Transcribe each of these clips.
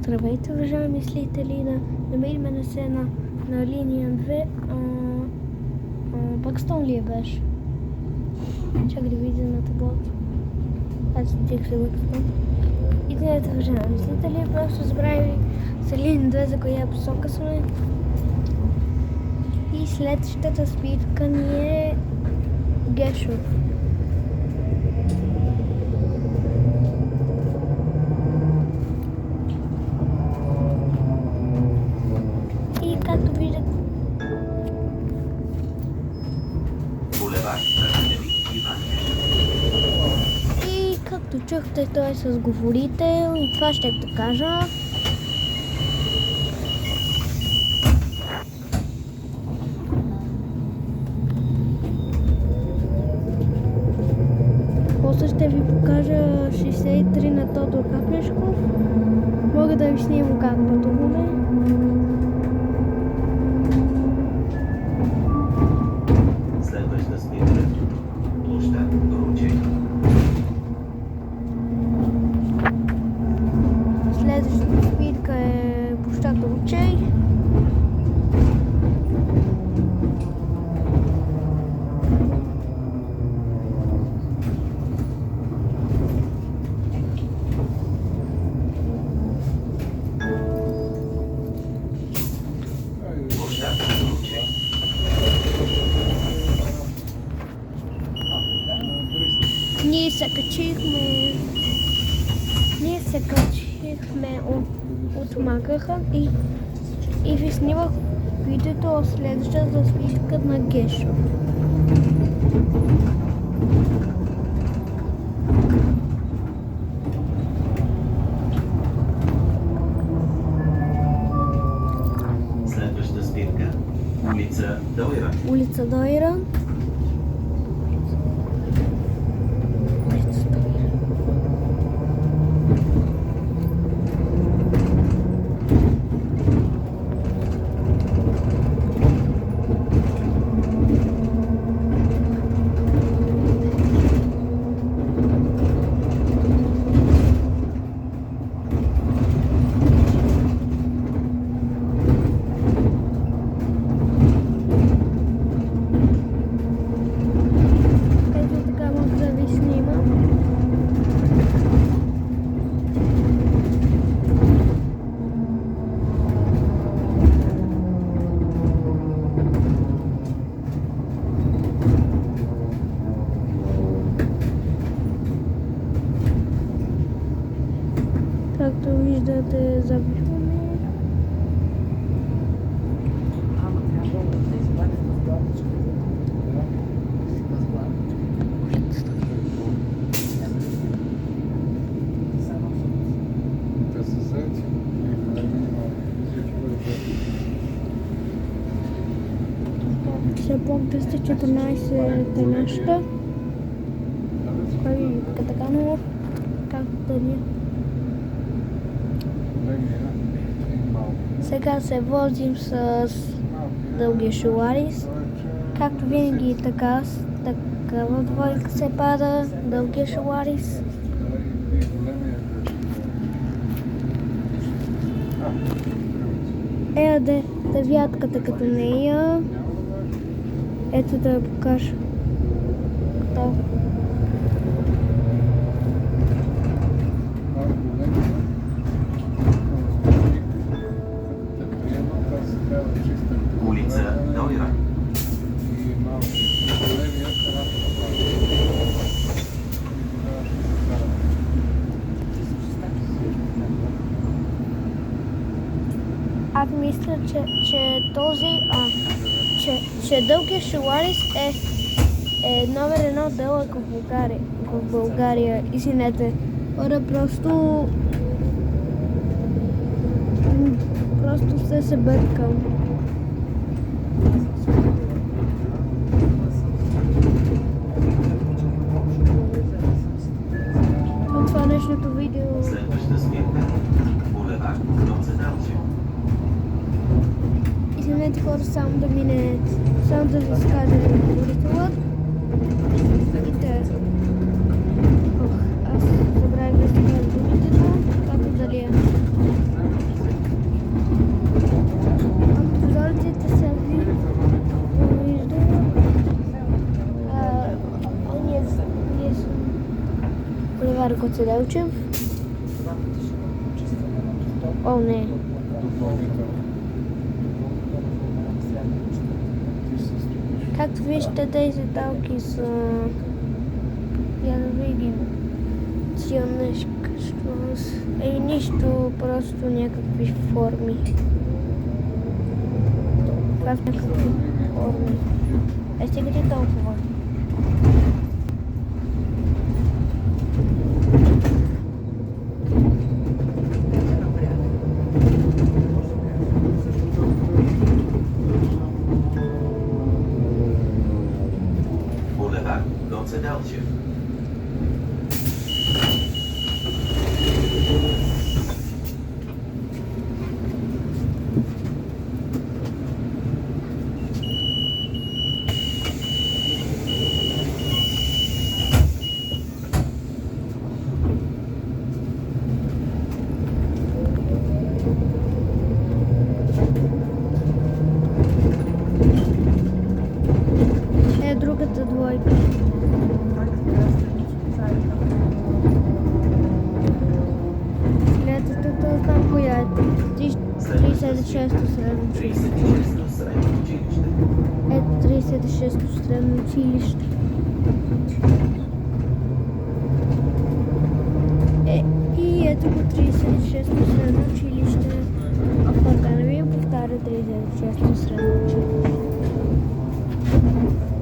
Здравейте, уважаеми слушатели, намерихме на сцена на линия 2. Пакстон ли беше? Чакай да видя на таблото. Аз тих се Пакстон. И гледате, уважаеми слушатели, просто забравили за линия 2 за коя посока сме. И следващата спирка ни е Гешов. И както чухте, той е с говорител и това ще ви кажа. После ще ви покажа 63 на Тодор Капешков. Мога да ви снимам как пътуваме. Следваща спирка. Площад Ручей. Следващата спирка е площад Ручей. Ние се качихме от Магаха и ви снимах видеото от следващата спирка на Гешов. Следваща спирка. Улица Дойран. Улица Дойран. Както виждате, завиваме. Ще блок 214 е нашата. Кой така много? Както да ни. Сега се возим с Дългия Шуарис. Както винаги такава двойка се пада, Дългия Шуарис. Девятката като нея. Ето да я покажа. Улица Дойран. Аз мисля, че Дългия Шуарис е номер 1 дълъг в България. Извинете, просто се бъркам. Това е днешното видео. Следваща спирка. Булевард Гоце Делчев. Извинете хора, само да мине, само да ви скажа говорителът. И те. Аз забравих да си кажа думите, както дали е. Гоце Делчев. О, не. Както виждате, тези талки са... Я да видим. Ционешка, нищо, просто някакви форми. Това в някакви форми. Стигате толкова. Boulevard Goce Delčev. Другата двойка. Следващата знам коя е. 36-то средно училище. 36-то средно училище. Ето 36-то средно училище. И ето го 36-то средно училище. А пък не ви повтаря 36-то средно училище.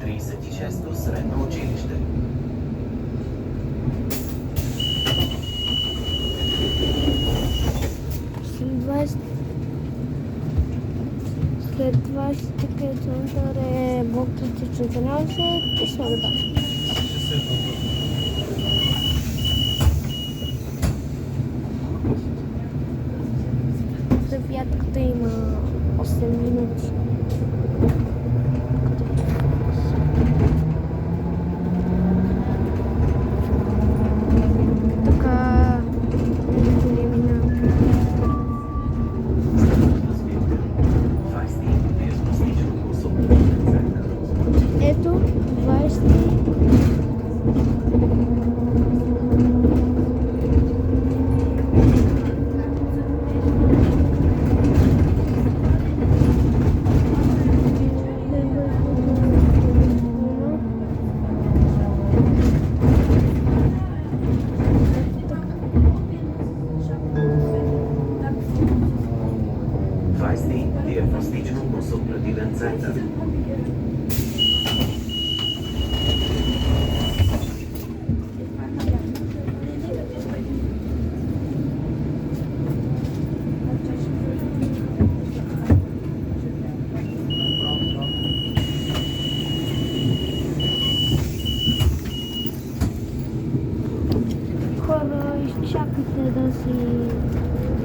36-то средно училище. След 20 км е блок критичен анализа и свобода. Завятката има 8 минути. Ето 20. Диагностично-консултативен център. Хора, изчакайте да си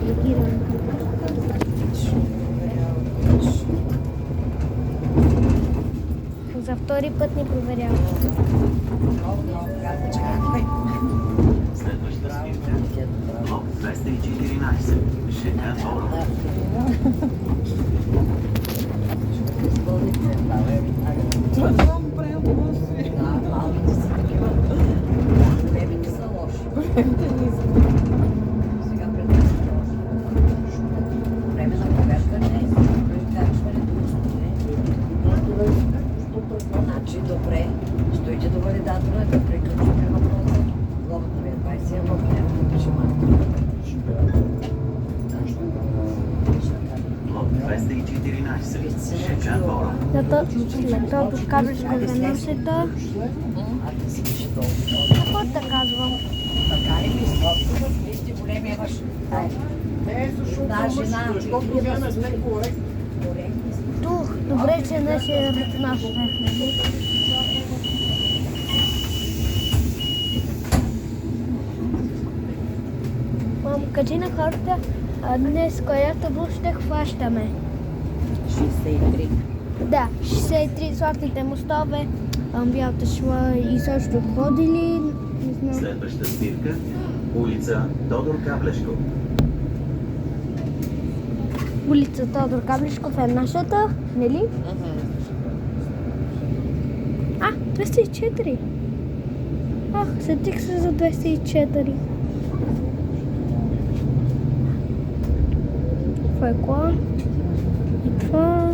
реагирам. За втори път ни проверявам. Следваща спирка. Блок 214. Шега Боро. Значи, добре, стойте до валидатора, да приключим въпроса. Глобата ви е 20 евро, няма да пише малко. Блок 214. Шега Боро. След това кабличко веносите. А ти си пише долу. Какво да казвам? Така ли мисля? Вижте големия ваш. Да, жена. Колко време сме коректни? Тух, добре, че не ще е наш нали? Мам, кажи на хората, днес която бус ще хващаме. 63. Да, 63 златните мостове, бялата шла и също ходили, не знам. Следваща спирка. Улица Тодор Каблешков. Улица Тодор Каблешков е нашата, нали? 204. Сетих се за 204. това е кола. И това.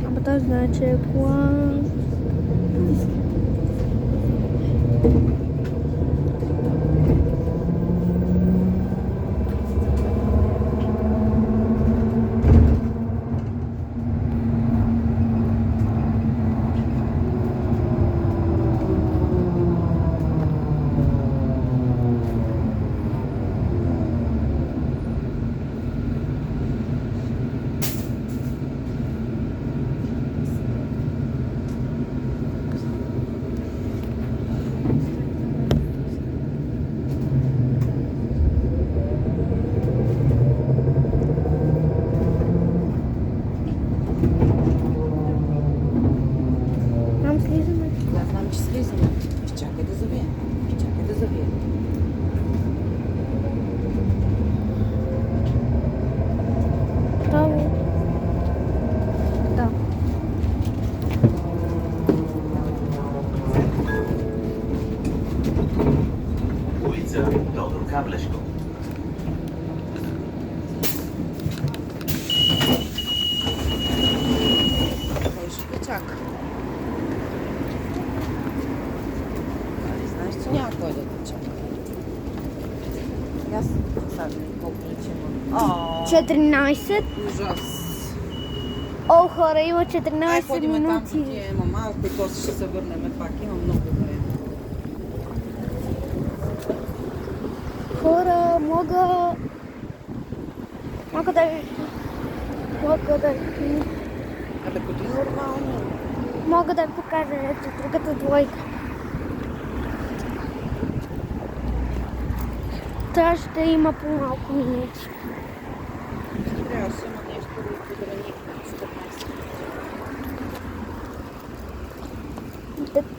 Ама той знае, че е кола. Там слизаме. Аз знам, че слизаме. Изчакай да завие. Изчакай да завие. Право. Да. Ulica Todor Kableško. Той ще те чака. Нали знаеш, че няма кой да те чака. Аз сега колко лечим. 14. Ужас. О, хора, има Ай, 14 ходим там, минути. има малко и после ще се върнем пак. Има много време. Хора, мога да... Абе, като нормално. Мога да ви покажа ето другата двойка. Та ще има по-малко минути. Трябваше има нещо да подранихме.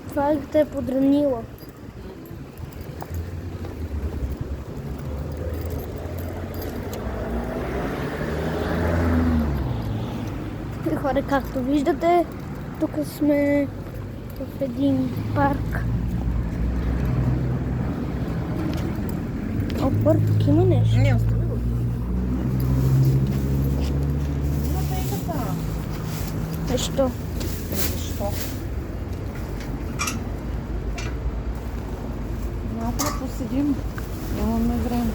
Това те е подранила. И хора, както виждате, тук сме в един парк. О, тук има нещо. Не, остави го. Но тъй така. Защо? Защо? Малко да поседим. Нямаме време.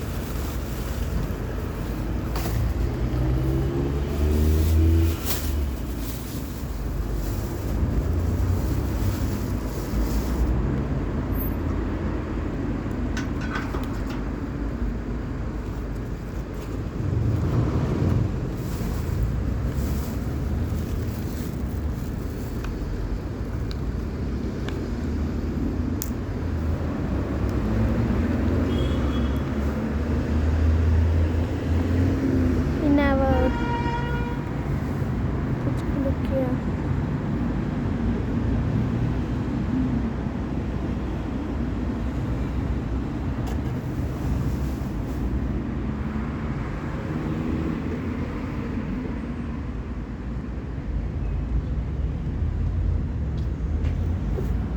Минава Пуцколокия.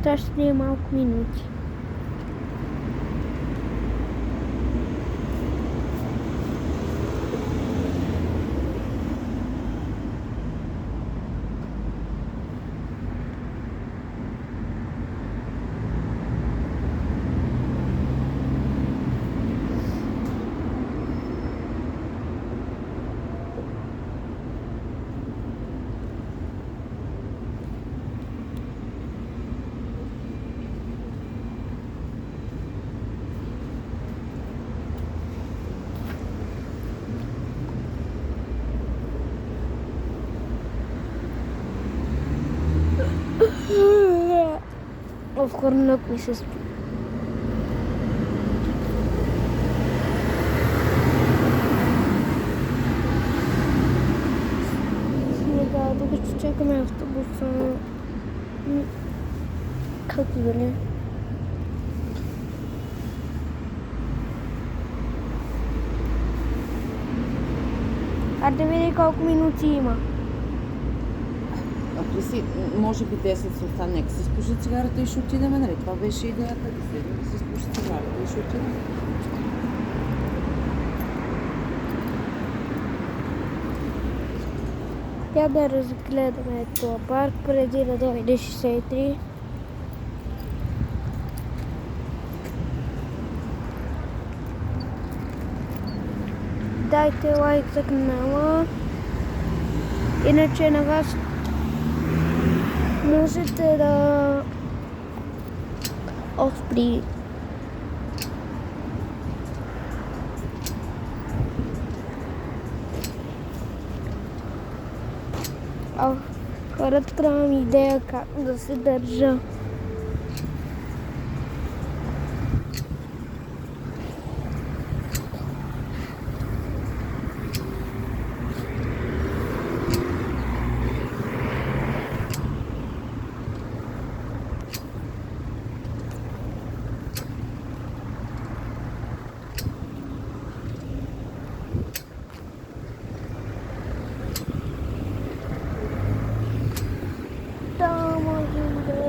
Това ще е малко минути. В хорнак ми се спи. Сега, докато чакаме автобуса, както да не. А да види колко минути има. Ако си, може би 10 са остане, нека се спуши цигарата и ще отидем, нали? Това беше идеята, да седим, да се спуши цигарата и ще отидем. Я да разгледаме този парк преди да дойде 63. Дайте лайк за канала. Иначе на вас можете да при хората трябвам идея как да се държа. Да, можем да...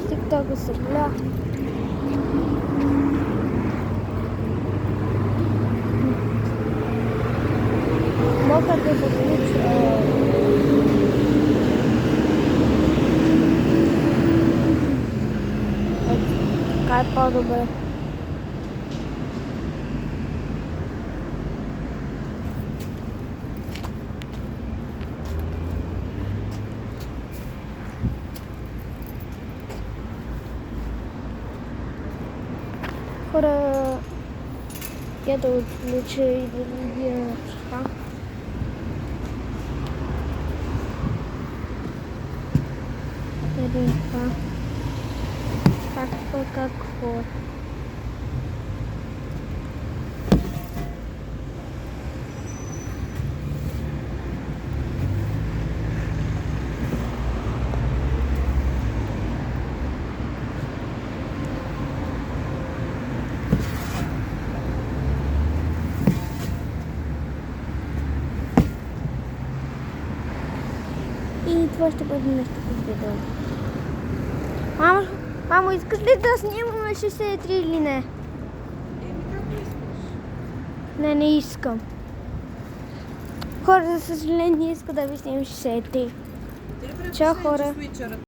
TikTok се гля. Мога да подключа. Така е по-добре. Хора, я да отключа и да видя неща. Един това. Какво? И това ще бъде нещо видео. Мамо, искаш ли да снимаме 63 или не? Не искам. Хора, за съжаление, иска да ви снимам 63. Чао, хора.